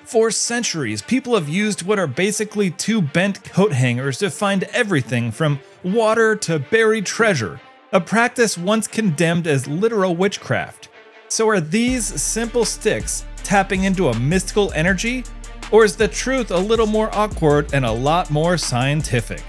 For centuries, people have used what are basically two bent coat hangers to find everything from water to buried treasure, a practice once condemned as literal witchcraft. So are these simple sticks tapping into a mystical energy? Or is the truth a little more awkward and a lot more scientific?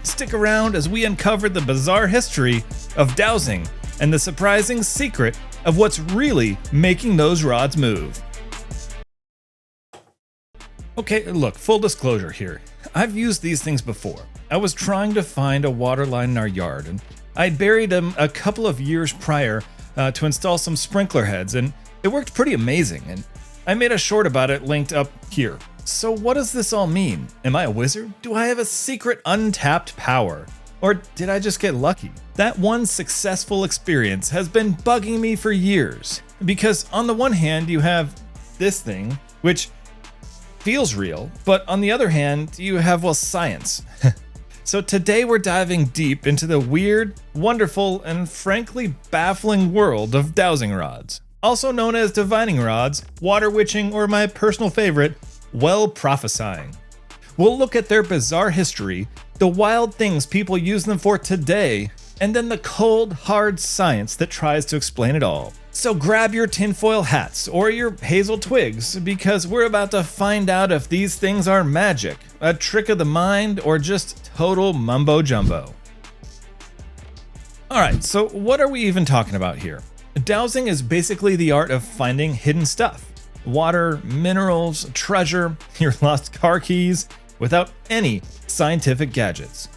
Stick around as we uncover the bizarre history of dowsing and the surprising secret of what's really making those rods move. Okay, look, full disclosure here. I've used these things before. I was trying to find a water line in our yard, and I'd buried them a couple of years prior to install some sprinkler heads, and it worked pretty amazing, and I made a short about it linked up here. So what does this all mean? Am I a wizard? Do I have a secret untapped power? Or did I just get lucky? That one successful experience has been bugging me for years, because on the one hand you have this thing, which feels real, but on the other hand, you have, well, science. So today we're diving deep into the weird, wonderful, and frankly baffling world of dowsing rods, also known as divining rods, water witching, or my personal favorite, well prophesying. We'll look at their bizarre history, the wild things people use them for today, and then the cold, hard science that tries to explain it all. So grab your tinfoil hats or your hazel twigs, because we're about to find out if these things are magic, a trick of the mind, or just total mumbo jumbo. Alright, so what are we even talking about here? Dowsing is basically the art of finding hidden stuff. Water, minerals, treasure, your lost car keys, without any scientific gadgets.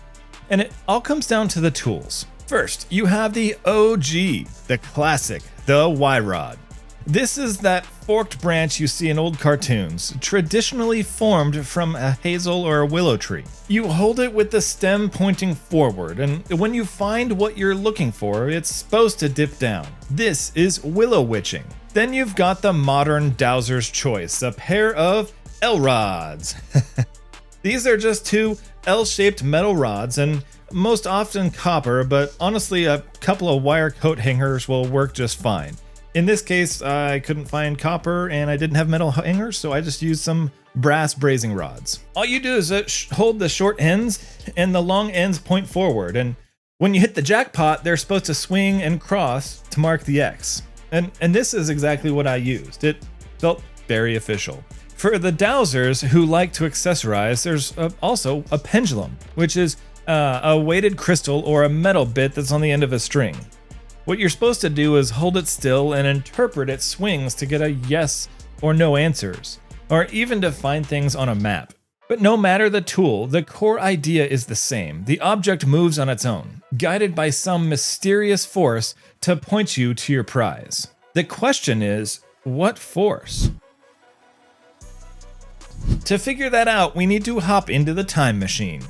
And it all comes down to the tools. First, you have the OG, the classic, the Y-rod. This is that forked branch you see in old cartoons, traditionally formed from a hazel or a willow tree. You hold it with the stem pointing forward, and when you find what you're looking for, it's supposed to dip down. This is willow witching. Then you've got the modern dowser's choice, a pair of L-rods. These are just two L-shaped metal rods, and most often copper, but honestly a couple of wire coat hangers will work just fine. In this case, I couldn't find copper and I didn't have metal hangers, so I just used some brass brazing rods. All you do is hold the short ends and the long ends point forward, and when you hit the jackpot, they're supposed to swing and cross to mark the X. And this is exactly what I used. It felt very official. For the dowsers who like to accessorize, there's also a pendulum, which is a weighted crystal or a metal bit that's on the end of a string. What you're supposed to do is hold it still and interpret its swings to get a yes or no answers, or even to find things on a map. But no matter the tool, the core idea is the same. The object moves on its own, guided by some mysterious force to point you to your prize. The question is, what force? To figure that out, we need to hop into the time machine.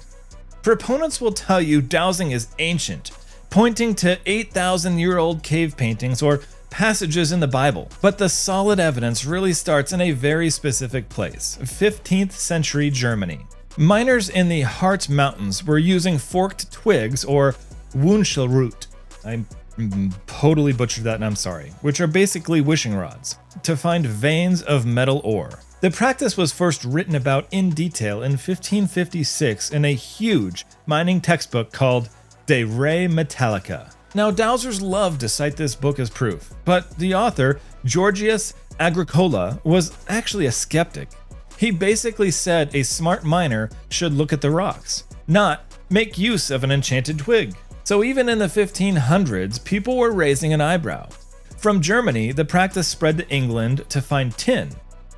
Proponents will tell you dowsing is ancient, pointing to 8,000-year-old cave paintings or passages in the Bible. But the solid evidence really starts in a very specific place, 15th century Germany. Miners in the Harz Mountains were using forked twigs, or Wunschelrute, I totally butchered that and I'm sorry, which are basically wishing rods, to find veins of metal ore. The practice was first written about in detail in 1556 in a huge mining textbook called De Re Metallica. Now, dowsers love to cite this book as proof, but the author, Georgius Agricola, was actually a skeptic. He basically said a smart miner should look at the rocks, not make use of an enchanted twig. So even in the 1500s, people were raising an eyebrow. From Germany, the practice spread to England to find tin,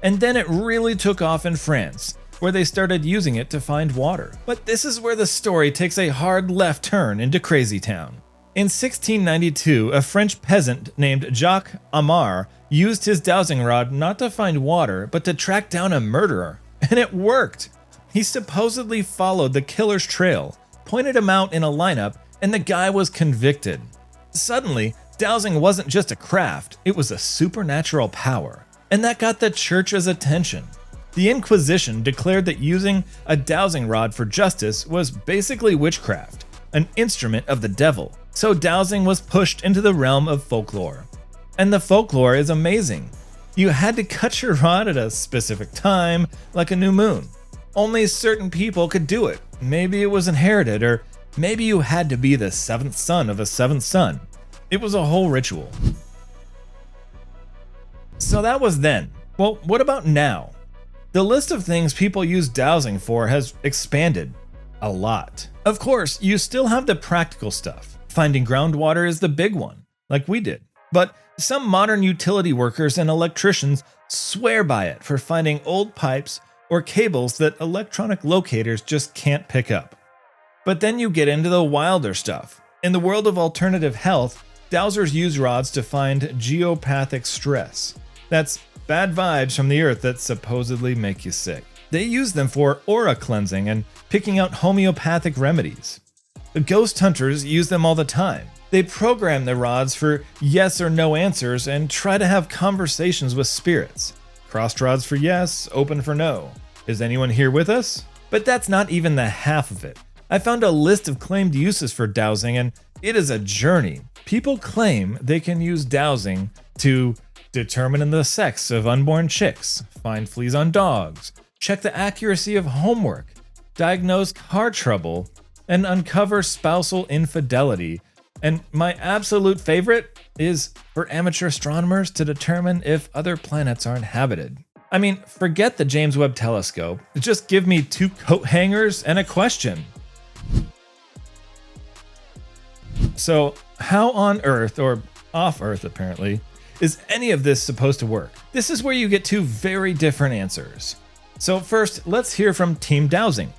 and then it really took off in France, where they started using it to find water. But this is where the story takes a hard left turn into Crazy Town. In 1692, a French peasant named Jacques Amar used his dowsing rod not to find water, but to track down a murderer. And it worked! He supposedly followed the killer's trail, pointed him out in a lineup, and the guy was convicted. Suddenly, dowsing wasn't just a craft, it was a supernatural power. And that got the church's attention. The Inquisition declared that using a dowsing rod for justice was basically witchcraft, an instrument of the devil. So dowsing was pushed into the realm of folklore. And the folklore is amazing. You had to cut your rod at a specific time, like a new moon. Only certain people could do it. Maybe it was inherited, or maybe you had to be the seventh son of a seventh son. It was a whole ritual. So that was then. Well, what about now? The list of things people use dowsing for has expanded a lot. Of course, you still have the practical stuff. Finding groundwater is the big one, like we did. But some modern utility workers and electricians swear by it for finding old pipes or cables that electronic locators just can't pick up. But then you get into the wilder stuff. In the world of alternative health, dowsers use rods to find geopathic stress. That's bad vibes from the earth that supposedly make you sick. They use them for aura cleansing and picking out homeopathic remedies. The ghost hunters use them all the time. They program their rods for yes or no answers and try to have conversations with spirits. Crossed rods for yes, open for no. Is anyone here with us? But that's not even the half of it. I found a list of claimed uses for dowsing, and it is a journey. People claim they can use dowsing to determine the sex of unborn chicks, find fleas on dogs, check the accuracy of homework, diagnose car trouble, and uncover spousal infidelity. And my absolute favorite is for amateur astronomers to determine if other planets are inhabited. I mean, forget the James Webb Telescope. Just give me 2 coat hangers and a question. So, how on Earth, or off Earth apparently, is any of this supposed to work? This is where you get 2 very different answers. So first, let's hear from Team Dowsing.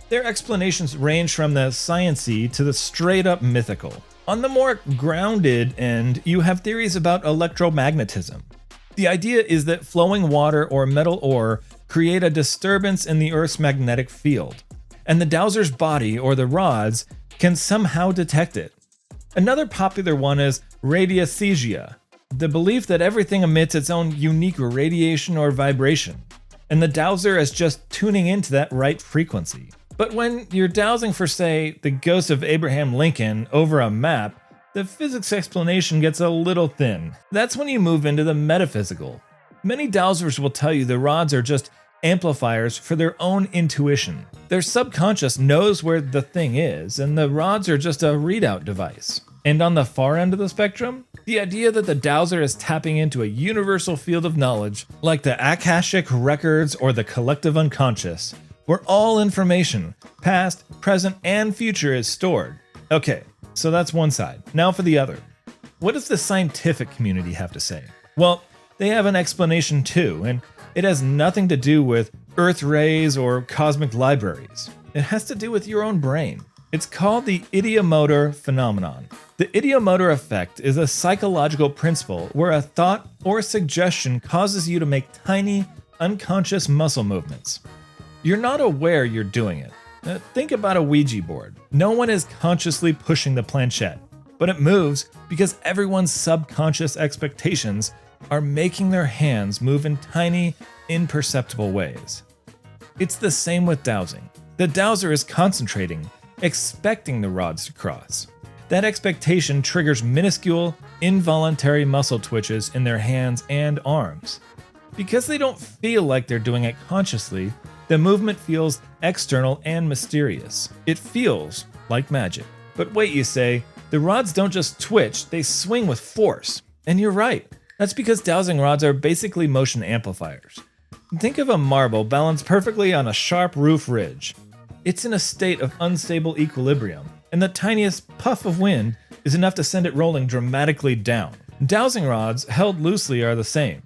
Their explanations range from the science-y to the straight-up mythical. On the more grounded end, you have theories about electromagnetism. The idea is that flowing water or metal ore create a disturbance in the Earth's magnetic field, and the dowser's body or the rods can somehow detect it. Another popular one is radiesthesia, the belief that everything emits its own unique radiation or vibration, and the dowser is just tuning into that right frequency. But when you're dowsing for, say, the ghost of Abraham Lincoln over a map, the physics explanation gets a little thin. That's when you move into the metaphysical. Many dowsers will tell you the rods are just amplifiers for their own intuition. Their subconscious knows where the thing is, and the rods are just a readout device. And on the far end of the spectrum, the idea that the dowser is tapping into a universal field of knowledge, like the Akashic records or the collective unconscious, where all information, past, present, and future is stored. Okay, so that's one side. Now for the other. What does the scientific community have to say? Well, they have an explanation too, and it has nothing to do with Earth rays or cosmic libraries. It has to do with your own brain. It's called the Ideomotor phenomenon. The ideomotor effect is a psychological principle where a thought or suggestion causes you to make tiny, unconscious muscle movements. You're not aware you're doing it. Think about a Ouija board. No one is consciously pushing the planchette, but it moves because everyone's subconscious expectations are making their hands move in tiny, imperceptible ways. It's the same with dowsing. The dowser is concentrating, expecting the rods to cross. That expectation triggers minuscule, involuntary muscle twitches in their hands and arms. Because they don't feel like they're doing it consciously, the movement feels external and mysterious. It feels like magic. But wait, you say, the rods don't just twitch, they swing with force. And you're right. That's because dowsing rods are basically motion amplifiers. Think of a marble balanced perfectly on a sharp roof ridge. It's in a state of unstable equilibrium, and the tiniest puff of wind is enough to send it rolling dramatically down. Dowsing rods held loosely are the same.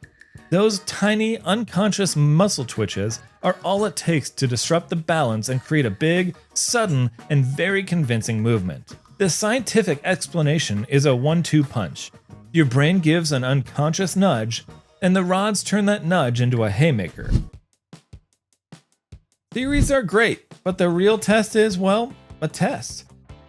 Those tiny, unconscious muscle twitches are all it takes to disrupt the balance and create a big, sudden, and very convincing movement. The scientific explanation is a 1-2 punch. Your brain gives an unconscious nudge, and the rods turn that nudge into a haymaker. Theories are great, but the real test is, well, a test.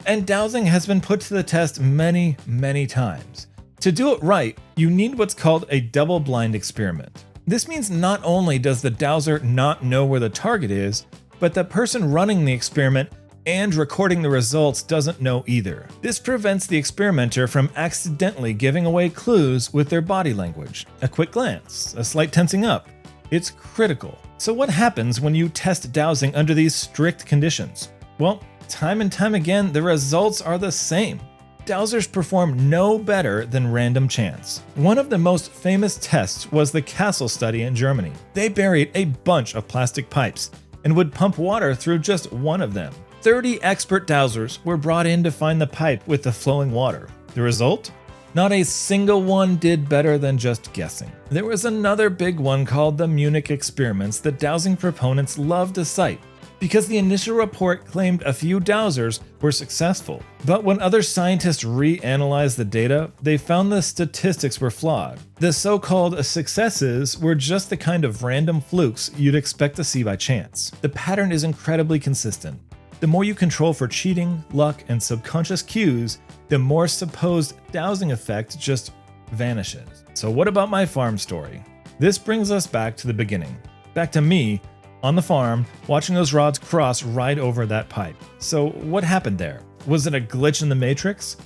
And dowsing has been put to the test many, many times. To do it right, you need what's called a double-blind experiment. This means not only does the dowser not know where the target is, but the person running the experiment and recording the results doesn't know either. This prevents the experimenter from accidentally giving away clues with their body language. A quick glance, a slight tensing up. It's critical. So what happens when you test dowsing under these strict conditions? Well, time and time again, the results are the same. Dowsers perform no better than random chance. One of the most famous tests was the Castle study in Germany. They buried a bunch of plastic pipes and would pump water through just one of them. 30 expert dowsers were brought in to find the pipe with the flowing water. The result? Not a single one did better than just guessing. There was another big one called the Munich experiments that dowsing proponents love to cite, because the initial report claimed a few dowsers were successful. But when other scientists reanalyzed the data, they found the statistics were flawed. The so-called successes were just the kind of random flukes you'd expect to see by chance. The pattern is incredibly consistent. The more you control for cheating, luck, and subconscious cues, the more supposed dowsing effect just vanishes. So what about my farm story? This brings us back to the beginning. Back to me, on the farm, watching those rods cross right over that pipe. So what happened there? Was it a glitch in the matrix?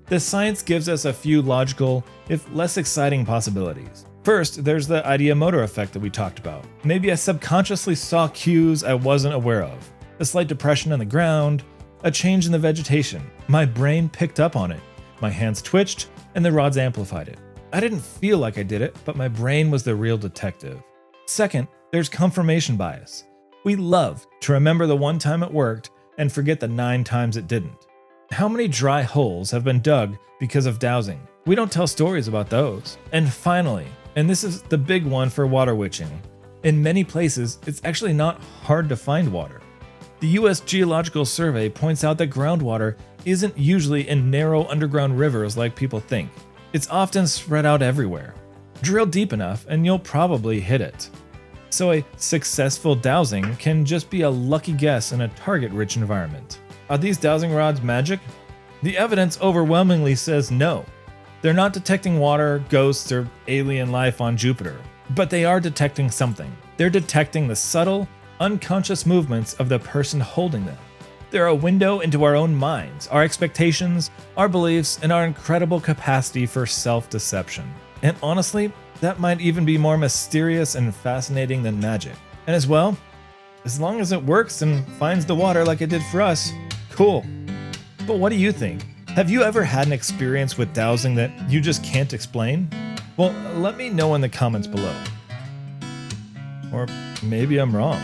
The science gives us a few logical, if less exciting possibilities. First, there's the Ideomotor effect that we talked about. Maybe I subconsciously saw cues I wasn't aware of. A slight depression in the ground, a change in the vegetation. My brain picked up on it. My hands twitched, and the rods amplified it. I didn't feel like I did it, but my brain was the real detective. Second, there's confirmation bias. We love to remember the one time it worked and forget the 9 times it didn't. How many dry holes have been dug because of dowsing? We don't tell stories about those. And finally, and this is the big one for water witching, in many places, it's actually not hard to find water. The US Geological Survey points out that groundwater isn't usually in narrow underground rivers like people think. It's often spread out everywhere. Drill deep enough and you'll probably hit it. So a successful dowsing can just be a lucky guess in a target-rich environment. Are these dowsing rods magic? The evidence overwhelmingly says no. They're not detecting water, ghosts, or alien life on Jupiter. But they are detecting something. They're detecting the subtle, unconscious movements of the person holding them. They're a window into our own minds, our expectations, our beliefs, and our incredible capacity for self-deception. And honestly, that might even be more mysterious and fascinating than magic. And as well, as long as it works and finds the water like it did for us, cool. But what do you think? Have you ever had an experience with dowsing that you just can't explain? Well, let me know in the comments below. Or maybe I'm wrong.